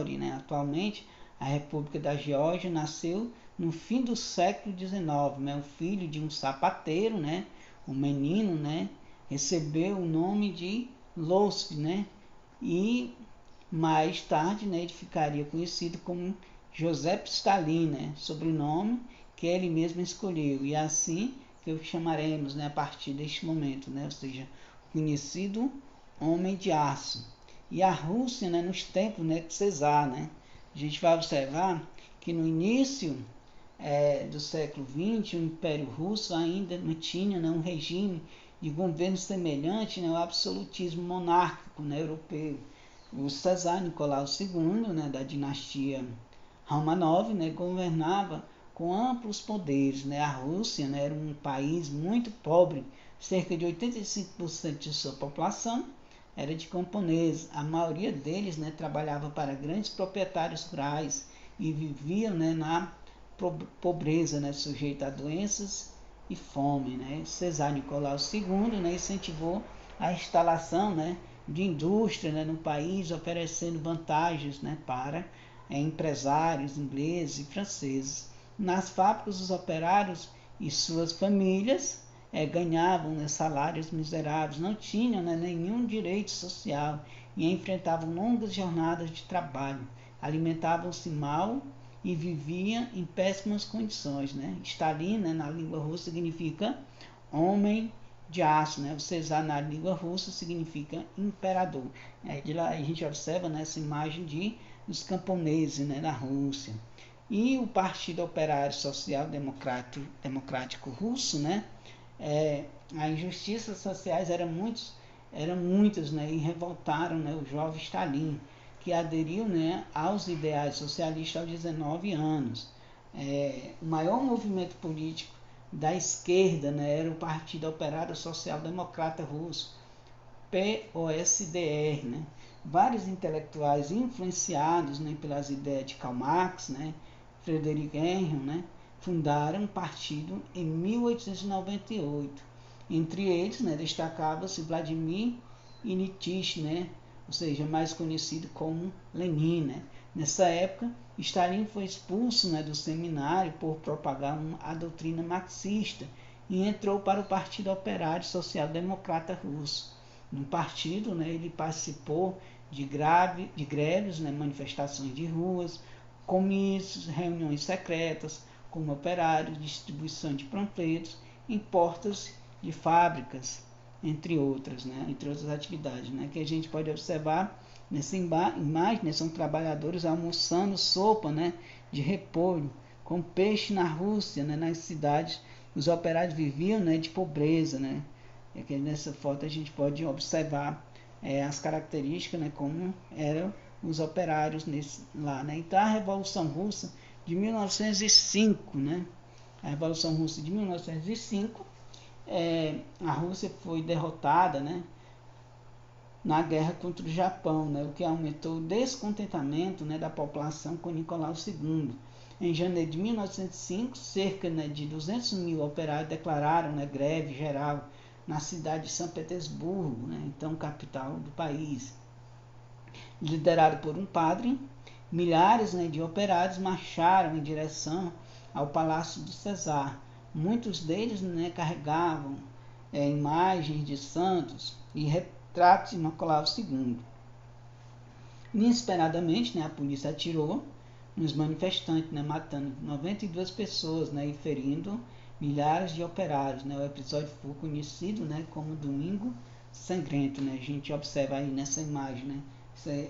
história, né? Atualmente, a República da Geórgia nasceu no fim do século XIX, né? O filho de um sapateiro, né? Um menino, né? Recebeu o nome de Losf, né? E mais tarde, né, ele ficaria conhecido como Joseph Stalin, né? Sobrenome que ele mesmo escolheu. E é assim que o chamaremos, né, a partir deste momento, né? Ou seja, conhecido Homem de Aço. E a Rússia, né, nos tempos, né, de Cesar, né? A gente vai observar que no início do século XX, o Império Russo ainda não tinha, né, um regime de governo semelhante, né, ao absolutismo monárquico, né, europeu. O Cesar Nicolau II, né, da dinastia Romanov, né, governava com amplos poderes, né. A Rússia, né, era um país muito pobre, cerca de 85% de sua população era de camponeses. A maioria deles, né, trabalhava para grandes proprietários rurais e viviam, né, na pobreza, né, sujeita a doenças e fome, né. Cesar Nicolau II, né, incentivou a instalação, né, de indústria, né, no país, oferecendo vantagens, né, para empresários ingleses e franceses. Nas fábricas, os operários e suas famílias ganhavam, né, salários miseráveis, não tinham, né, nenhum direito social e enfrentavam longas jornadas de trabalho, alimentavam-se mal e viviam em péssimas condições, né? Stalin, né, na língua russa significa homem de aço, né? O Cesar na língua russa significa imperador. De lá a gente observa nessa imagem dos camponeses, né, na Rússia. E o Partido Operário Social Democrático Russo, né, as injustiças sociais eram muitas, né, e revoltaram, né, o jovem Stalin, que aderiu, né, aos ideais socialistas aos 19 anos. O maior movimento político da esquerda, né, era o Partido Operário Social Democrata Russo, POSDR, né? Vários intelectuais influenciados, né, pelas ideias de Karl Marx, né, Friedrich Engels, né, fundaram um partido em 1898. Entre eles, né, destacava-se Vladimir Ilyich, né, ou seja, mais conhecido como Lenin, né. Nessa época, Stalin foi expulso, né, do seminário por propagar a doutrina marxista e entrou para o Partido Operário Social Democrata Russo. No partido, né, ele participou de greves, né, manifestações de ruas, comícios, reuniões secretas como operários, distribuição de panfletos em portas de fábricas, entre outras, né, entre outras atividades, né, que a gente pode observar nessa imagem, né, são trabalhadores almoçando sopa, né, de repolho com peixe na Rússia, né, nas cidades. Os operários viviam, né, de pobreza, né. Nessa foto a gente pode observar as características, né, como eram os operários lá, né. Então a Revolução Russa de 1905, né, a Revolução Russa de 1905, a Rússia foi derrotada, né, na guerra contra o Japão, né, o que aumentou o descontentamento, né, da população com Nicolau II. Em janeiro de 1905, cerca, né, de 200 mil operários declararam, né, greve geral na cidade de São Petersburgo, né, então capital do país. Liderado por um padre, milhares, né, de operários marcharam em direção ao Palácio de Cesar. Muitos deles, né, carregavam imagens de santos e retratos de Nicolau II. Inesperadamente, né, a polícia atirou nos manifestantes, né, matando 92 pessoas, né, e ferindo milhares de operários, né. O episódio ficou conhecido, né, como Domingo Sangrento, né. A gente observa aí nessa imagem, né,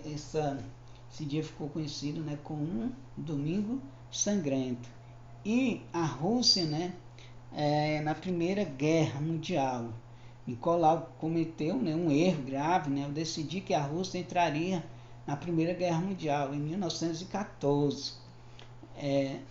esse dia ficou conhecido, né, como Domingo Sangrento. E a Rússia, né, na Primeira Guerra Mundial, Nicolau cometeu, né, um erro grave, né, ao decidir que a Rússia entraria na Primeira Guerra Mundial em 1914.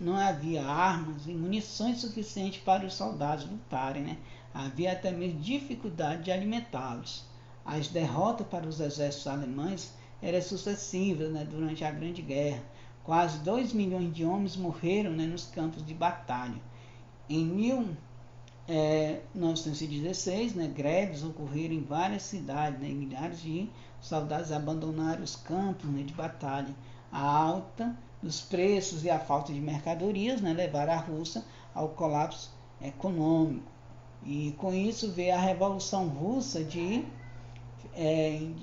Não havia armas e munições suficientes para os soldados lutarem, né? Havia até mesmo dificuldade de alimentá-los. As derrotas para os exércitos alemães eram sucessivas, né, durante a Grande Guerra. Quase 2 milhões de homens morreram, né, nos campos de batalha. Em 1916, né, greves ocorreram em várias cidades, né, e milhares de soldados abandonaram os campos, né, de batalha. A alta dos preços e a falta de mercadorias, né, levaram a Rússia ao colapso econômico. E com isso veio a Revolução Russa em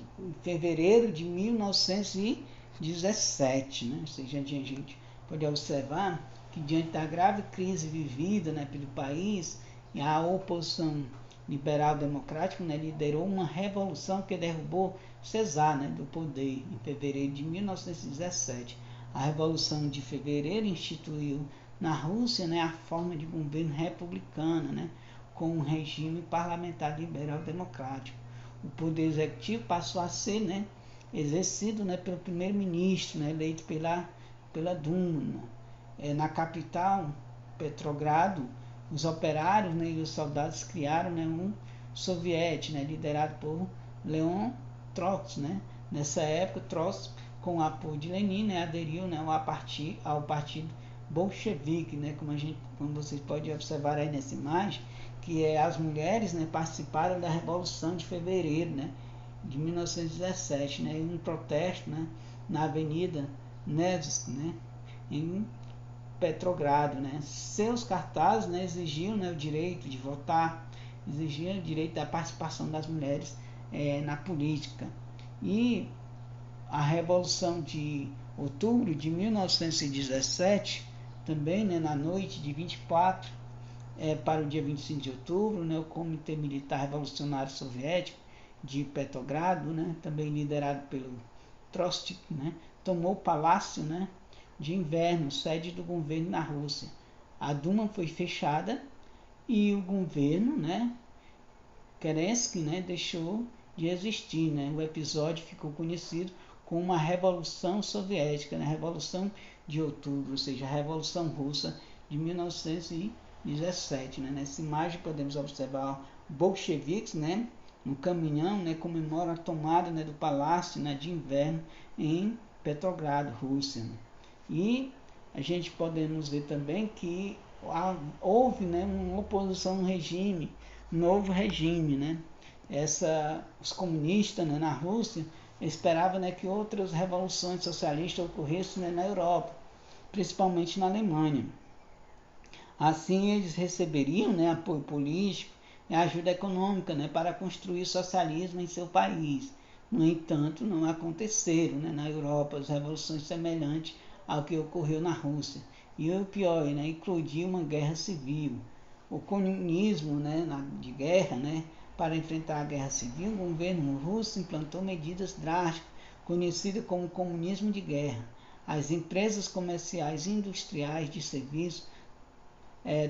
fevereiro de 1917. Né? Ou seja, a gente pode observar que diante da grave crise vivida, né, pelo país, a oposição liberal-democrática, né, liderou uma revolução que derrubou Czar, né, do poder em fevereiro de 1917. A Revolução de Fevereiro instituiu na Rússia, né, a forma de governo republicano, né, com um regime parlamentar liberal-democrático. O poder executivo passou a ser, né, exercido, né, pelo primeiro-ministro, né, eleito pela Duma. Na capital, Petrogrado, os operários, né, e os soldados criaram, né, um soviete, né, liderado por Leon Trotsky. Né. Nessa época, Trotsky, com o apoio de Lenin, né, aderiu, né, ao partido bolchevique, né, como vocês podem observar aí nessa imagem, que as mulheres, né, participaram da Revolução de Fevereiro, né, de 1917, né, em um protesto, né, na Avenida Nevsky, né, em Petrogrado. Né. Seus cartazes, né, exigiam, né, o direito de votar, exigiam o direito da participação das mulheres na política. E a Revolução de Outubro de 1917, também, né, na noite de 24 para o dia 25 de outubro, né, o Comitê Militar Revolucionário Soviético de Petrogrado, né, também liderado pelo Trotsky, né, tomou o Palácio, né, de Inverno, sede do governo na Rússia. A Duma foi fechada e o governo, né, Kerensky, né, deixou de existir. Né. O episódio ficou conhecido como uma Revolução Soviética, né, Revolução de Outubro, ou seja, a Revolução Russa de 1917. Né. Nessa imagem podemos observar bolcheviques, né, no caminhão, né, comemora a tomada, né, do Palácio, né, de Inverno em Petrogrado, Rússia. E a gente podemos ver também que houve, né, uma oposição ao regime, novo regime. Né. Os comunistas, né, na Rússia esperavam, né, que outras revoluções socialistas ocorressem, né, na Europa, principalmente na Alemanha. Assim, eles receberiam, né, apoio político e ajuda econômica, né, para construir o socialismo em seu país. No entanto, não aconteceram, né, na Europa as revoluções semelhantes ao que ocorreu na Rússia. E o pior, né, eclodiu uma guerra civil. O comunismo, né, de guerra, né, para enfrentar a guerra civil, o governo russo implantou medidas drásticas, conhecidas como comunismo de guerra. As empresas comerciais e industriais de serviço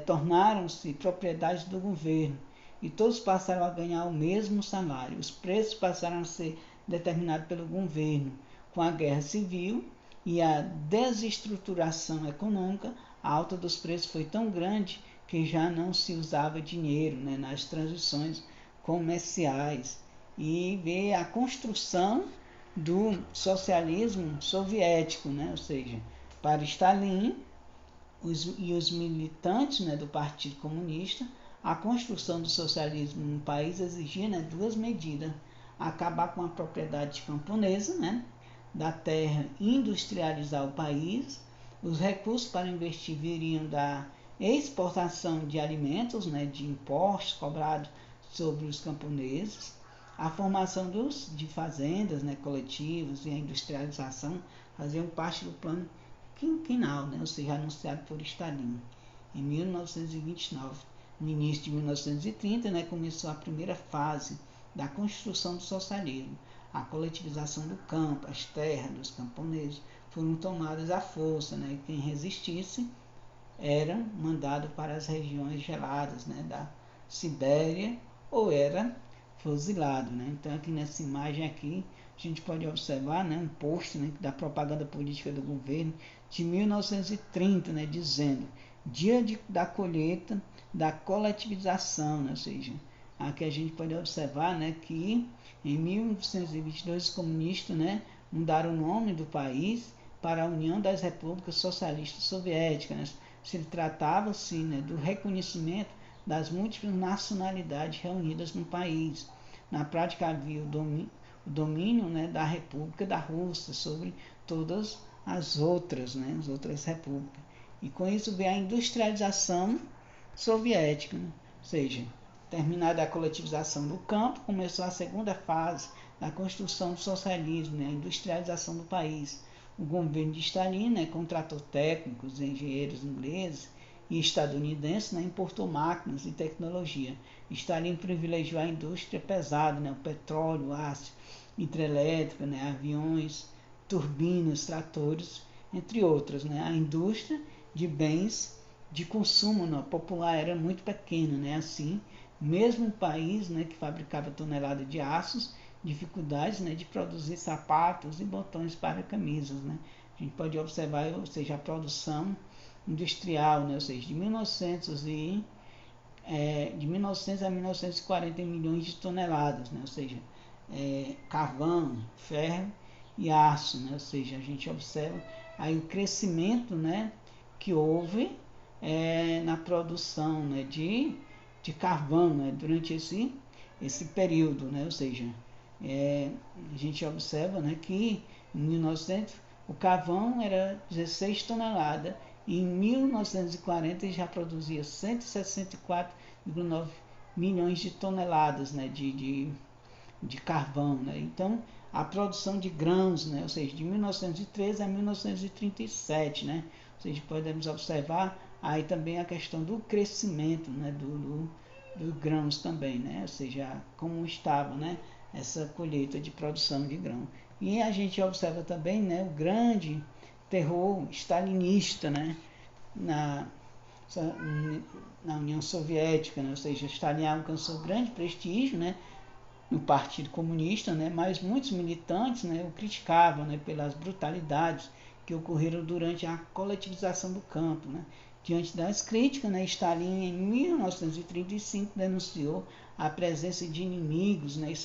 tornaram-se propriedade do governo e todos passaram a ganhar o mesmo salário. Os preços passaram a ser determinados pelo governo. Com a guerra civil e a desestruturação econômica, a alta dos preços foi tão grande que já não se usava dinheiro, né, nas transações comerciais. E vê a construção do socialismo soviético, né, ou seja, para Stalin e os militantes, né, do Partido Comunista, a construção do socialismo no país exigia, né, duas medidas: acabar com a propriedade camponesa, né, da terra, industrializar o país. Os recursos para investir viriam da exportação de alimentos, né, de impostos cobrados sobre os camponeses, a formação de fazendas, né, coletivas, e a industrialização faziam parte do plano quinquenal, né, ou seja, anunciado por Stalin em 1929. No início de 1930, né, começou a primeira fase da construção do socialismo. A coletivização do campo, as terras dos camponeses foram tomadas à força, né, e quem resistisse era mandado para as regiões geladas, né, da Sibéria, ou era fuzilado. Né. Então, aqui nessa imagem aqui, a gente pode observar, né, um post, né, da propaganda política do governo de 1930, né, dizendo: dia da colheita, da coletivização. Né, ou seja, aqui a gente pode observar, né, que em 1922 os comunistas, né, mudaram o nome do país para a União das Repúblicas Socialistas Soviéticas. Né. Se tratava-se, né, do reconhecimento das múltiplas nacionalidades reunidas no país. Na prática havia o domínio, né, da República da Rússia sobre todas as outras, né, as outras repúblicas. E com isso veio a industrialização soviética, né? Ou seja, terminada a coletivização do campo, começou a segunda fase da construção do socialismo, né, a industrialização do país. O governo de Stalin, né, contratou técnicos, engenheiros ingleses e estadunidenses, né, importou máquinas e tecnologia. Stalin privilegiou a indústria pesada, né, o petróleo, o aço, hidrelétrica, né, aviões, turbinas, tratores, entre outras, né. A indústria de bens de consumo, né, popular era muito pequena, né, assim, mesmo um país, né, que fabricava toneladas de aços, dificuldades, né, de produzir sapatos e botões para camisas, né. A gente pode observar, ou seja, a produção industrial, né, ou seja, de 1900 a 1940 milhões de toneladas, né, ou seja, carvão, ferro e aço, né, ou seja, a gente observa aí o crescimento, né, que houve na produção, né, de carvão, né, durante esse período, né, ou seja, a gente observa, né, que em 1900 o carvão era 16 toneladas e em 1940 já produzia 164,9 milhões de toneladas, né, de carvão, né? Então a produção de grãos, né, ou seja, de 1913 a 1937, né, ou seja, podemos observar aí também a questão do crescimento, né, dos grãos também, né, ou seja, como estava, né, essa colheita de produção de grão. E a gente observa também, né, o grande terror stalinista, né, na União Soviética, né, ou seja, Stalin alcançou grande prestígio, né, no Partido Comunista, né, mas muitos militantes, né, o criticavam, né, pelas brutalidades que ocorreram durante a coletivização do campo, né. Diante das críticas, né, Stalin em 1935 denunciou a presença de inimigos, né, e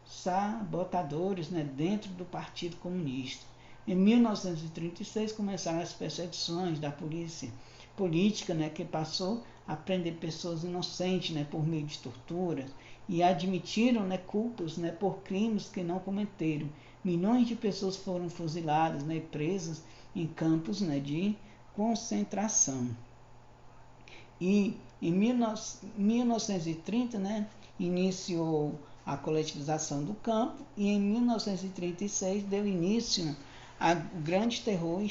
sabotadores, né, dentro do Partido Comunista. Em 1936 começaram as perseguições da polícia política, né, que passou a prender pessoas inocentes, né, por meio de torturas, e admitiram, né, culpas, né, por crimes que não cometeram. Milhões de pessoas foram fuziladas, né, presas em campos, né, de concentração. E em 1930, né, iniciou a coletivização do campo e em 1936 deu início ao grande terror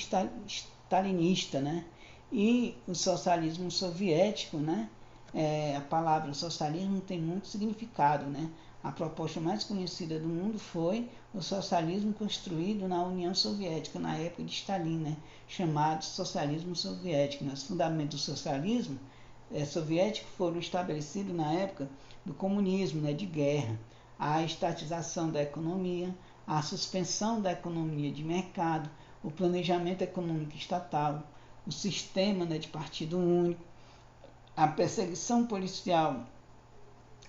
stalinista, né? E o socialismo soviético, né? A palavra socialismo tem muito significado, né? A proposta mais conhecida do mundo foi o socialismo construído na União Soviética, na época de Stalin, né? Chamado socialismo soviético. Os fundamentos do socialismo soviético foram estabelecidos na época do comunismo, né? De guerra, a estatização da economia, a suspensão da economia de mercado, o planejamento econômico estatal, o sistema, né, de partido único, a perseguição policial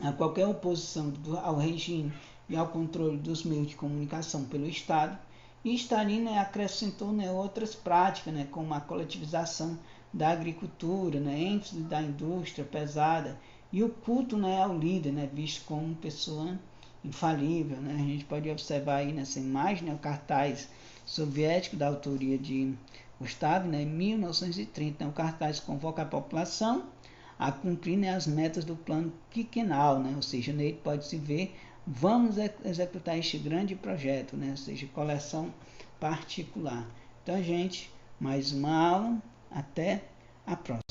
a qualquer oposição ao regime e ao controle dos meios de comunicação pelo Estado. E Stalin, né, acrescentou, né, outras práticas, né, como a coletivização da agricultura, né, ênfase da indústria pesada e o culto, né, ao líder, né, visto como pessoa infalível, né. A gente pode observar aí nessa imagem, né, o cartaz soviético da autoria de Gustavo, né, em 1930. Né, o cartaz convoca a população a cumprir, né, as metas do plano quinquenal, né, ou seja, nele pode-se ver, vamos executar este grande projeto, né, ou seja, coleção particular. Então, gente, mais uma aula, até a próxima.